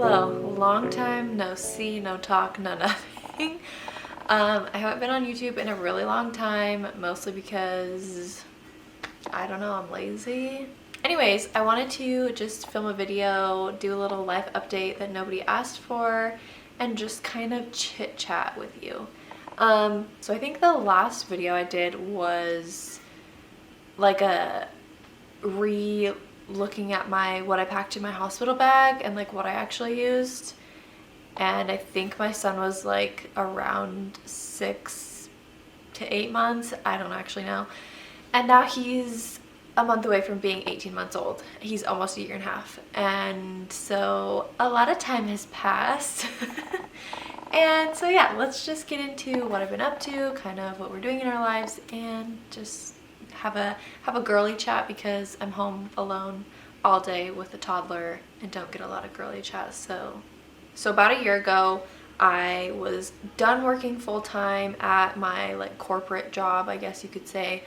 Hello, long time no see, no talk, no nothing. I haven't been on YouTube in a really long time, mostly because, I don't know, I'm lazy. Anyways, I wanted to just film a video, do a little life update that nobody asked for, and just kind of chit chat with you. So I think the last video I did was like a looking at what I packed in my hospital bag and like what I actually used. And I think my son was like around 6 to 8 months. I don't actually know. And now he's a month away from being 18 months old. He's almost a year and a half. And so a lot of time has passed. And so yeah, let's just get into what I've been up to, kind of what we're doing in our lives, and just have a girly chat because I'm home alone all day with a toddler and don't get a lot of girly chat. So about a year ago, I was done working full-time at my like corporate job, I guess you could say.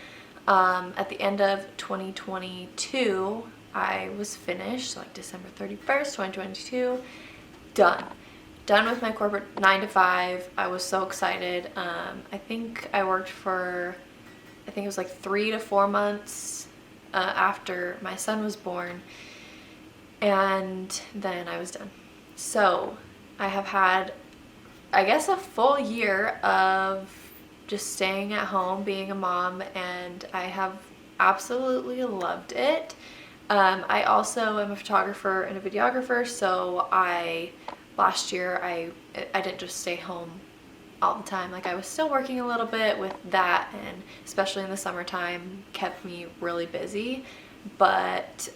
At the end of 2022, I was finished, so like December 31st, 2022, done with my corporate 9 to 5. I was so excited. I think I worked for, I think it was like 3 to 4 months after my son was born, and then I was done. So I have had, I guess, a full year of just staying at home, being a mom, and I have absolutely loved it. I also am a photographer and a videographer, so last year I didn't just stay home all the time. Like, I was still working a little bit with that, and especially in the summertime kept me really busy, but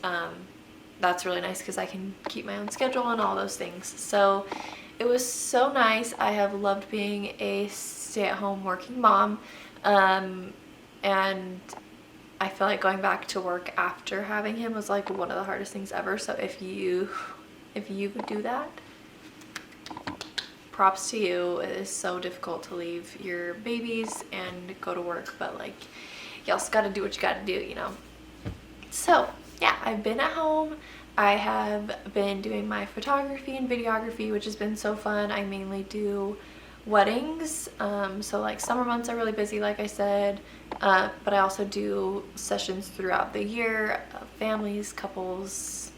that's really nice because I can keep my own schedule and all those things. So it was so nice. I have loved being a stay-at-home working mom, and I feel like going back to work after having him was like one of the hardest things ever. So if you do that, props to you. It is so difficult to leave your babies and go to work, but like, you also gotta do what you gotta do, you know? So yeah, I've been at home. I have been doing my photography and videography, which has been so fun. I mainly do weddings, so like summer months are really busy, like I said, but I also do sessions throughout the year, families, couples,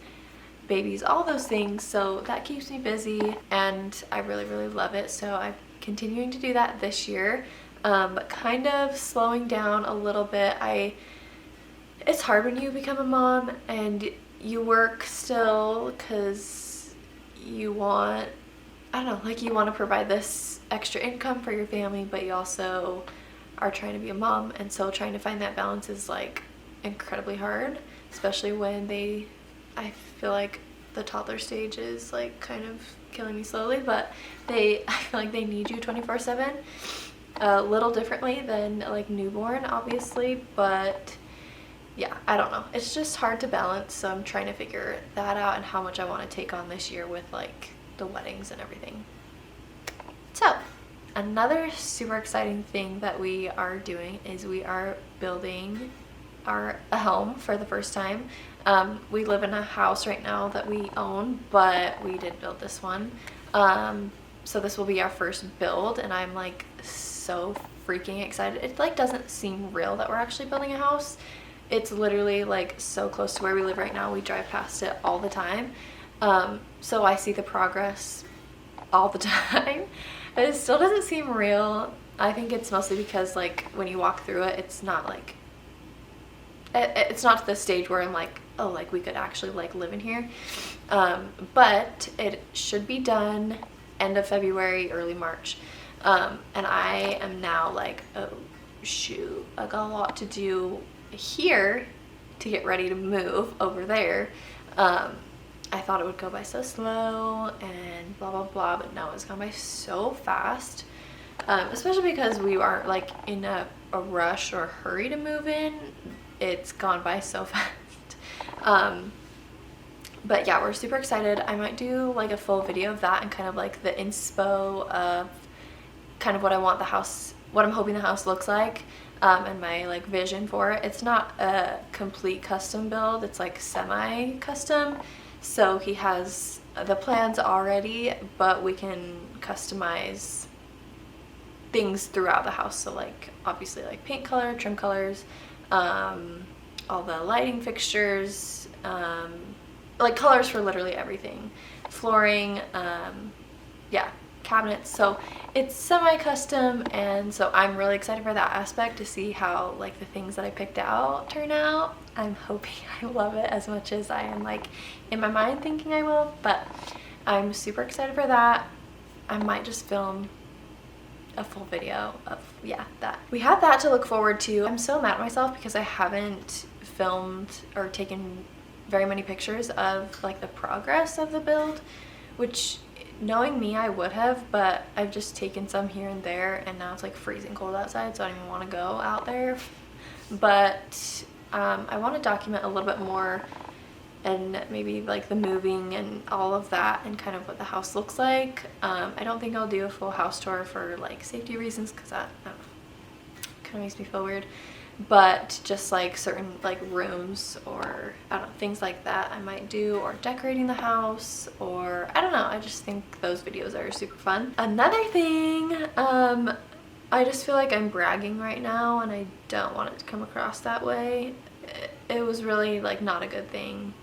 babies, all those things. So that keeps me busy and I really love it. So I'm continuing to do that this year, but kind of slowing down a little bit. It's hard when you become a mom and you work still because you want, I don't know, like you want to provide this extra income for your family, but you also are trying to be a mom, and so trying to find that balance is like incredibly hard, especially when I feel like the toddler stage is like kind of killing me slowly, but I feel like they need you 24/7, a little differently than like newborn, obviously, but yeah, I don't know. It's just hard to balance, so I'm trying to figure that out and how much I want to take on this year with like the weddings and everything. So another super exciting thing that we are doing is we are building a home for the first time. We live in a house right now that we own, but we did build this one. So this will be our first build, and I'm like so freaking excited. It like doesn't seem real that we're actually building a house. It's literally like so close to where we live right now. We drive past it all the time. So I see the progress all the time. It still doesn't seem real. I think it's mostly because like when you walk through it, it's not like, it's not to the stage where I'm like, oh, like we could actually like live in here. But it should be done end of February, early March. And I am now like, oh shoot, I got a lot to do here to get ready to move over there. I thought it would go by so slow and blah blah blah, but no, it's gone by so fast, especially because we aren't like in a rush or hurry to move in. It's gone by so fast. But yeah, we're super excited. I might do like a full video of that and kind of like the inspo of kind of what I want the house, what I'm hoping the house looks like, and my like vision for it. It's not a complete custom build, it's like semi-custom, So he has the plans already, but we can customize things throughout the house. So like obviously like paint color, trim colors, all the lighting fixtures, like colors for literally everything, flooring, yeah, cabinets. So it's semi-custom, and so I'm really excited for that aspect, to see how like the things that I picked out turn out. I'm hoping I love it as much as I am like in my mind thinking I will, but I'm super excited for that. I might just film a full video of, yeah, that. We have that to look forward to. I'm so mad at myself because I haven't filmed or taken very many pictures of like the progress of the build, which knowing me I would have, but I've just taken some here and there, and now it's like freezing cold outside, so I don't even want to go out there. But I want to document a little bit more, and maybe like the moving and all of that, and kind of what the house looks like. I don't think I'll do a full house tour for like safety reasons, because that, I don't know, kind of makes me feel weird. But just like certain like rooms or I don't know, things like that I might do, or decorating the house, or I don't know, I just think those videos are super fun. Another thing, I just feel like I'm bragging right now, and I don't want it to come across that way. It was really like not a good thing.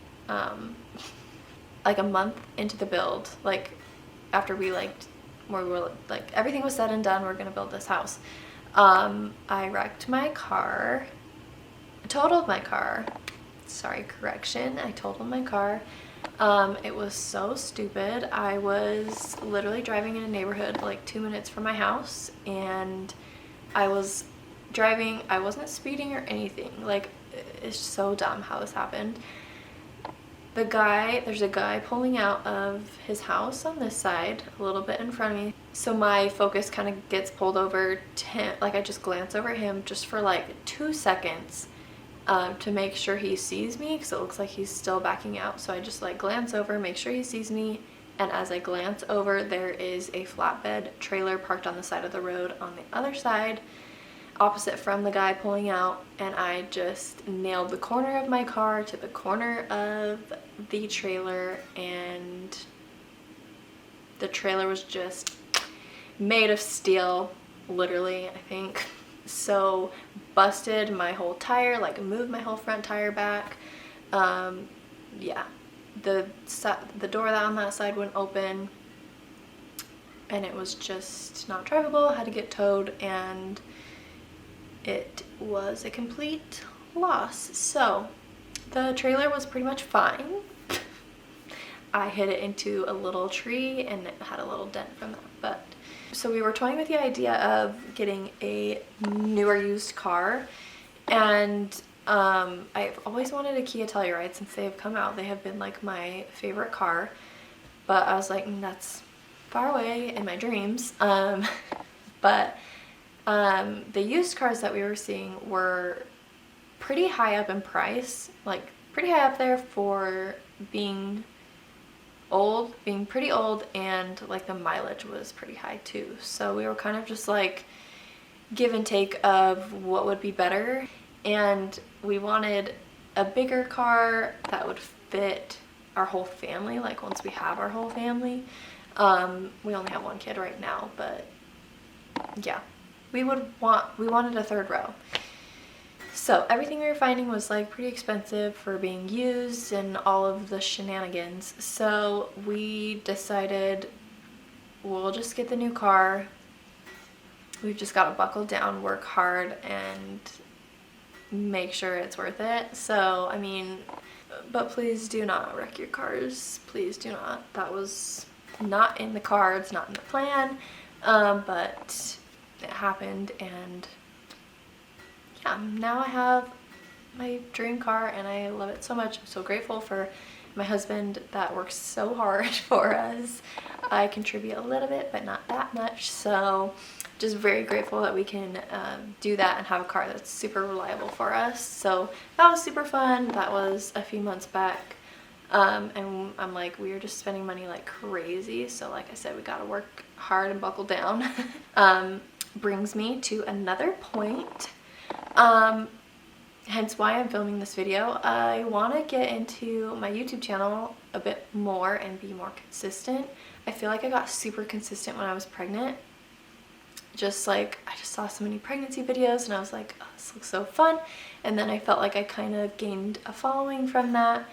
Like a month into the build, like after we were like everything was said and done, we're gonna build this house, I wrecked my car, totaled my car, sorry, correction, I totaled my car. It was so stupid. I was literally driving in a neighborhood like 2 minutes from my house, and I was driving, I wasn't speeding or anything. Like, it's so dumb how this happened. There's a guy pulling out of his house on this side, a little bit in front of me. So my focus kind of gets pulled over to him. Like, I just glance over him just for like 2 seconds to make sure he sees me, because it looks like he's still backing out. So I just like glance over, make sure he sees me. And as I glance over, there is a flatbed trailer parked on the side of the road on the other side, opposite from the guy pulling out, and I just nailed the corner of my car to the corner of the trailer, and the trailer was just made of steel, literally, I think. So busted my whole tire, like moved my whole front tire back. Yeah, the door on that side wouldn't open, and it was just not drivable. Had to get towed, and it was a complete loss. So the trailer was pretty much fine. I hit it into a little tree and it had a little dent from that. But so we were toying with the idea of getting a newer used car, and I've always wanted a Kia Telluride since they have come out. They have been like my favorite car, but I was like, that's far away in my dreams. But the used cars that we were seeing were pretty high up in price, like pretty high up there for being pretty old, and like the mileage was pretty high too. So we were kind of just like give and take of what would be better, and we wanted a bigger car that would fit our whole family, like once we have our whole family. We only have one kid right now, but yeah, we wanted a third row. So everything we were finding was like pretty expensive for being used and all of the shenanigans. So we decided we'll just get the new car. We've just got to buckle down, work hard, and make sure it's worth it. So, I mean, but please do not wreck your cars. Please do not. That was not in the cards, not in the plan, but it happened, and yeah, now I have my dream car and I love it so much. I'm so grateful for my husband that works so hard for us. I contribute a little bit, but not that much, so just very grateful that we can do that and have a car that's super reliable for us. So that was super fun. That was a few months back, and I'm like, we are just spending money like crazy, so like I said, we gotta work hard and buckle down. Brings me to another point. hence why I'm filming this video. I want to get into my YouTube channel a bit more and be more consistent. I feel like I got super consistent when I was pregnant. Just like, I just saw so many pregnancy videos and I was like, oh, this looks so fun. And then I felt like I kind of gained a following from that,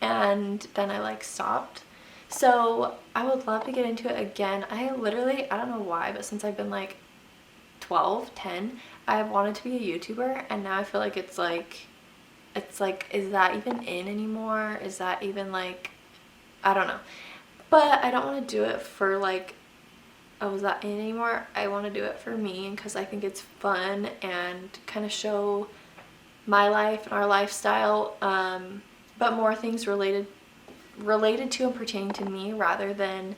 and then I like stopped. So I would love to get into it again. I don't know why, but since I've been like 12, 10, I've wanted to be a YouTuber, and now I feel like it's like, is that even in anymore? Is that even like, I don't know. But I don't want to do it for like, oh, is that in anymore? I want to do it for me because I think it's fun and kind of show my life and our lifestyle, but more things related to and pertaining to me rather than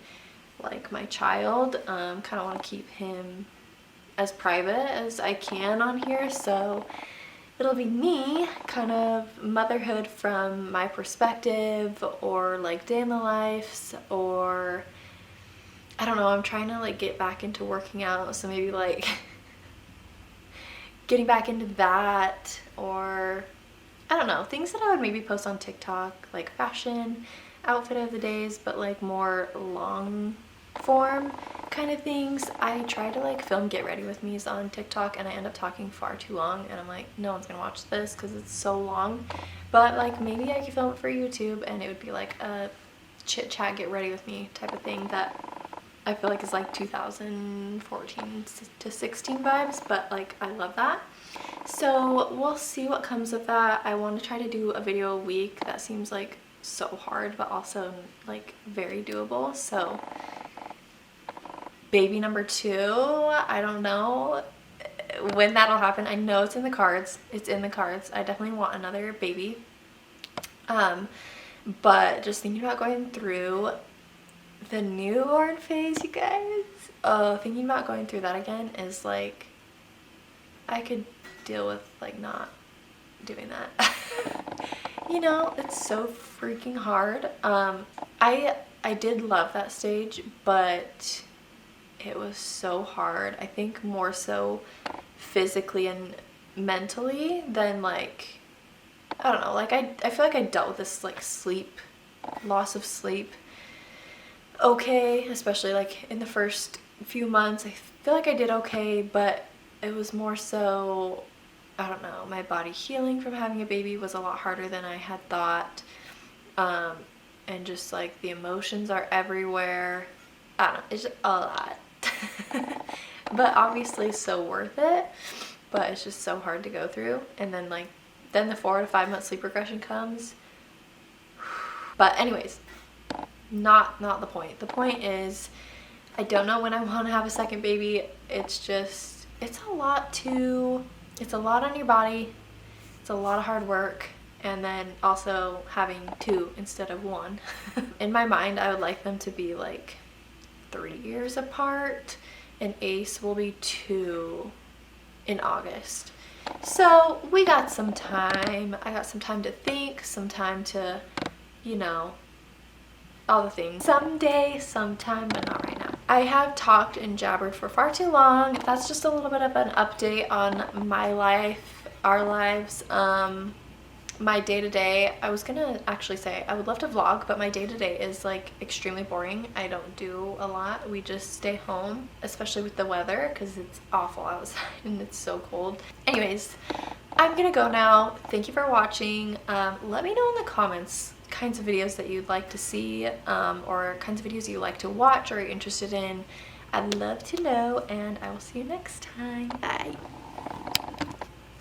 like my child. Kind of want to keep him as private as I can on here, so it'll be me, kind of motherhood from my perspective, or like day in the lives, or I don't know. I'm trying to like get back into working out, so maybe like getting back into that, or I don't know, things that I would maybe post on TikTok, like fashion, outfit of the days, but like more long form kind of things. I try to like film get ready with me's on TikTok and I end up talking far too long, and I'm like, no one's gonna watch this because it's so long. But like maybe I could film it for YouTube and it would be like a chit chat get ready with me type of thing that I feel like is like 2014 to 16 vibes, but like I love that. So we'll see what comes of that. I want to try to do a video a week. That seems like so hard, but also like very doable. So baby number 2, I don't know when that'll happen. I know it's in the cards. It's in the cards. I definitely want another baby. But just thinking about going through the newborn phase, you guys. Thinking about going through that again is like, I could deal with like not doing that. You know, it's so freaking hard. I did love that stage, but it was so hard. I think more so physically and mentally than like, I don't know, like I feel like I dealt with this like loss of sleep okay, especially like in the first few months. I feel like I did okay, but it was more so, I don't know, my body healing from having a baby was a lot harder than I had thought, and just like the emotions are everywhere. I don't know, it's just a lot. But obviously so worth it, but it's just so hard to go through. And then like the 4 to 5 month sleep regression comes. But anyways, not the point. The point is, I don't know when I want to have a second baby. It's just, it's a lot on your body. It's a lot of hard work. And then also having 2 instead of 1. In my mind, I would like them to be like 3 years apart, and Ace will be 2 in August. So we got some time. I got some time to think, some time to, you know, all the things. Someday, sometime, but not right now. I have talked and jabbered for far too long. That's just a little bit of an update on my life, our lives, my day-to-day. I was gonna actually say I would love to vlog, but my day-to-day is like extremely boring. I don't do a lot. We just stay home, especially with the weather, because it's awful outside and it's so cold. Anyways, I'm gonna go now. Thank you for watching. Let me know in the comments kinds of videos that you'd like to see, or kinds of videos you like to watch or you're interested in. I'd love to know, and I will see you next time. Bye.